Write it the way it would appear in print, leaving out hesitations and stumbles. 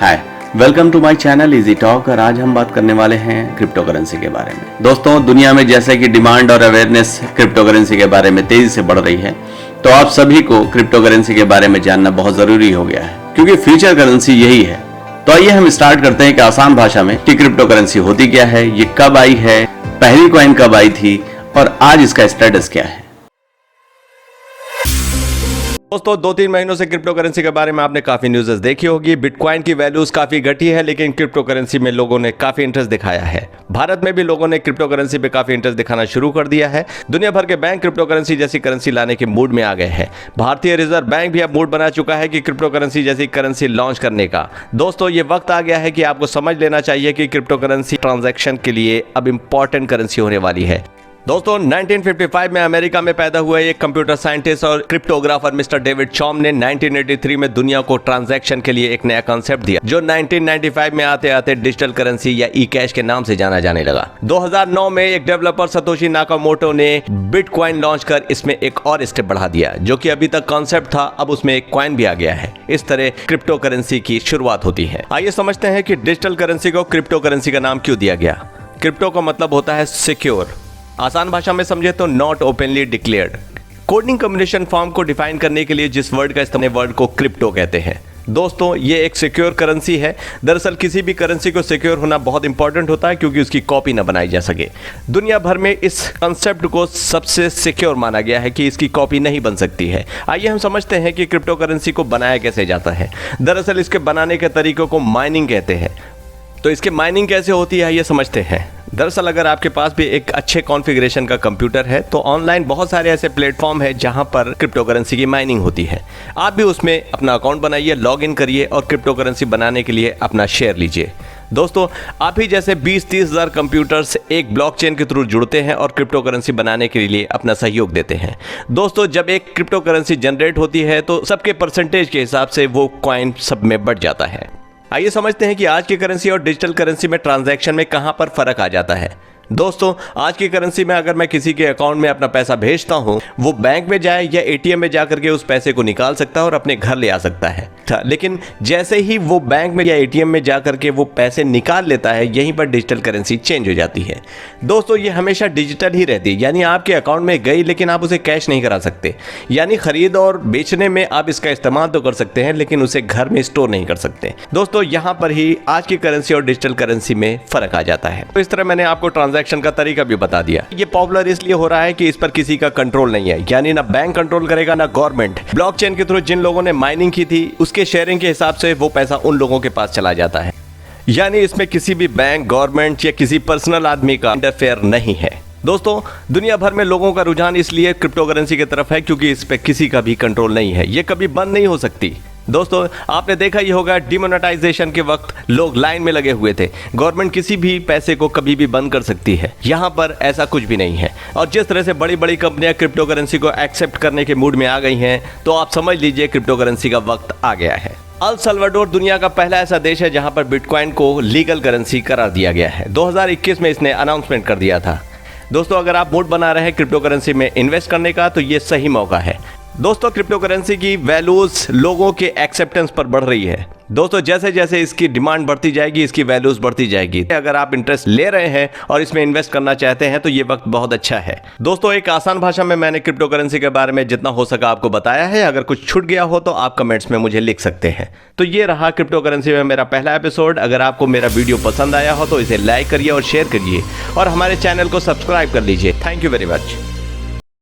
Hi, welcome to my channel Easy Talk. और आज हम बात करने वाले हैं क्रिप्टो करेंसी के बारे में। दोस्तों, दुनिया में जैसे कि डिमांड और अवेयरनेस क्रिप्टो करेंसी के बारे में तेजी से बढ़ रही है, तो आप सभी को क्रिप्टो करेंसी के बारे में जानना बहुत जरूरी हो गया है, क्योंकि फ्यूचर करेंसी यही है। तो आइए हम स्टार्ट करते हैं कि आसान भाषा में कि क्रिप्टो करेंसी होती क्या है, ये कब आई है, पहली कॉइन कब आई थी और आज इसका स्टेटस क्या है। दोस्तों, 2-3 महीनों से क्रिप्टो करेंसी के बारे में आपने काफी न्यूज़ देखी होगी। बिटकॉइन की वैल्यूज काफी घटी है, लेकिन क्रिप्टो करेंसी में लोगों ने काफी इंटरेस्ट दिखाया है। भारत में भी लोगों ने क्रिप्टो करेंसी पे काफी इंटरेस्ट दिखाना शुरू कर दिया है। दुनिया भर के बैंक क्रिप्टो करेंसी जैसी करेंसी लाने के मूड में आ गए हैं। भारतीय रिजर्व बैंक भी अब मूड बना चुका है कि क्रिप्टो करेंसी जैसी करेंसी लॉन्च करने का। दोस्तों, ये वक्त आ गया है कि आपको समझ लेना चाहिए कि क्रिप्टो करेंसी ट्रांजैक्शन के लिए अब इंपॉर्टेंट करेंसी होने वाली है। दोस्तों, 1955 में अमेरिका में पैदा हुए एक कंप्यूटर साइंटिस्ट और क्रिप्टोग्राफर मिस्टर डेविड चॉम ने 1983 में दुनिया को ट्रांजैक्शन के लिए एक नया कॉन्सेप्ट दिया, जो 1995 में आते आते डिजिटल करेंसी या ई कैश के नाम से जाना जाने लगा। 2009 में एक डेवलपर सतोशी नाकामोटो ने बिटकॉइन लॉन्च कर इसमें एक और स्टेप बढ़ा दिया। जो कि अभी तक कॉन्सेप्ट था, अब उसमें एक कॉइन भी आ गया है। इस तरह क्रिप्टो करेंसी की शुरुआत होती है। आइए समझते हैं कि डिजिटल करेंसी को क्रिप्टो करेंसी का नाम क्यों दिया गया। क्रिप्टो का मतलब होता है सिक्योर। आसान भाषा में समझे तो not openly declared. Coding communication form को डिफाइन करने के लिए जिस वर्ड का इस्तेमाल वर्ड को क्रिप्टो कहते हैं। दोस्तों, ये एक सिक्योर करेंसी है। दरअसल किसी भी करेंसी को सिक्योर होना बहुत इंपॉर्टेंट होता है, क्योंकि उसकी कॉपी ना बनाई जा सके। दुनिया भर में इस कंसेप्ट को सबसे सिक्योर माना गया है कि इसकी कॉपी नहीं बन सकती है। आइए हम समझते हैं कि क्रिप्टो करेंसी को बनाया कैसे जाता है। दरअसल इसके बनाने के तरीकों को माइनिंग कहते हैं। तो इसके माइनिंग कैसे होती है, ये समझते हैं। दरअसल अगर आपके पास भी एक अच्छे कॉन्फ़िगरेशन का कंप्यूटर है, तो ऑनलाइन बहुत सारे ऐसे प्लेटफॉर्म है जहां पर क्रिप्टो करेंसी की माइनिंग होती है। आप भी उसमें अपना अकाउंट बनाइए, लॉग इन करिए और क्रिप्टो करेंसी बनाने के लिए अपना शेयर लीजिए। दोस्तों, आप ही जैसे 20-30 हज़ार कंप्यूटर्स एक ब्लॉकचेन के थ्रू जुड़ते हैं और क्रिप्टो करेंसी बनाने के लिए अपना सहयोग देते हैं। दोस्तों, जब एक क्रिप्टो करेंसी जनरेट होती है, तो सबके परसेंटेज के हिसाब से वो कॉइन सब में बढ़ जाता है। आइए समझते हैं कि आज की करेंसी और डिजिटल करेंसी में ट्रांजैक्शन में कहां पर फर्क आ जाता है। दोस्तों, आज की करेंसी में अगर मैं किसी के अकाउंट में अपना पैसा भेजता हूं, वो बैंक में जाए या एटीएम में जाकर के उस पैसे को निकाल सकता है और अपने घर ले आ सकता है। लेकिन जैसे ही वो बैंक में या एटीएम में जाकर के वो पैसे निकाल लेता है, यहीं पर डिजिटल करेंसी चेंज हो जाती है। दोस्तों, ये हमेशा डिजिटल ही रहती है, यानी आपके अकाउंट में गई, लेकिन आप उसे कैश नहीं करा सकते। यानी खरीद और बेचने में आप इसका इस्तेमाल तो कर सकते हैं, लेकिन उसे घर में स्टोर नहीं कर सकते। दोस्तों, यहाँ पर ही आज की करेंसी और डिजिटल करेंसी में फर्क आ जाता है। तो इस तरह मैंने आपको ट्रांजैक्शन का तरीका भी बता दिया। ये पॉपुलर इसलिए हो रहा है कि इस पर किसी का कंट्रोल नहीं है, यानी ना बैंक कंट्रोल करेगा ना गवर्नमेंट। ब्लॉकचेन के थ्रू जिन लोगों ने माइनिंग की थी, उसके शेयरिंग के हिसाब से वो पैसा उन लोगों के पास चला जाता है। यानी इसमें किसी भी बैंक, गवर्नमेंट या किसी पर्सनल आदमी का इंटरफेयर नहीं है। दोस्तों, दुनिया भर में लोगों का रुझान इसलिए क्रिप्टो करेंसी की तरफ है क्योंकि इस पे किसी का भी कंट्रोल नहीं है। ये कभी बंद नहीं हो सकती। दोस्तों, आपने देखा ही होगा, डिमोनेटाइजेशन के वक्त लोग लाइन में लगे हुए थे। गवर्नमेंट किसी भी पैसे को कभी भी बंद कर सकती है। यहाँ पर ऐसा कुछ भी नहीं है। और जिस तरह से बड़ी बड़ी कंपनियां क्रिप्टो करेंसी को एक्सेप्ट करने के मूड में आ गई हैं, तो आप समझ लीजिए क्रिप्टो करेंसी का वक्त आ गया है। अल सल्वाडोर दुनिया का पहला ऐसा देश है जहां पर बिटकॉइन को लीगल करेंसी करार दिया गया है। 2021 में इसने अनाउंसमेंट कर दिया था। दोस्तों, अगर आप मूड बना रहे हैं क्रिप्टो करेंसी में इन्वेस्ट करने का, तो ये सही मौका है। दोस्तों, क्रिप्टो करेंसी की वैल्यूज लोगों के एक्सेप्टेंस पर बढ़ रही है। दोस्तों, जैसे जैसे इसकी डिमांड बढ़ती जाएगी, इसकी वैल्यूज बढ़ती जाएगी। अगर आप इंटरेस्ट ले रहे हैं और इसमें इन्वेस्ट करना चाहते हैं, तो ये वक्त बहुत अच्छा है। दोस्तों, एक आसान भाषा में मैंने क्रिप्टो करेंसी के बारे में जितना हो सका आपको बताया है। अगर कुछ छूट गया हो तो आप कमेंट्स में मुझे लिख सकते हैं। तो ये रहा क्रिप्टो करेंसी में मेरा पहला एपिसोड। अगर आपको मेरा वीडियो पसंद आया हो तो इसे लाइक करिए और शेयर करिए और हमारे चैनल को सब्सक्राइब कर लीजिए। Thank you very much.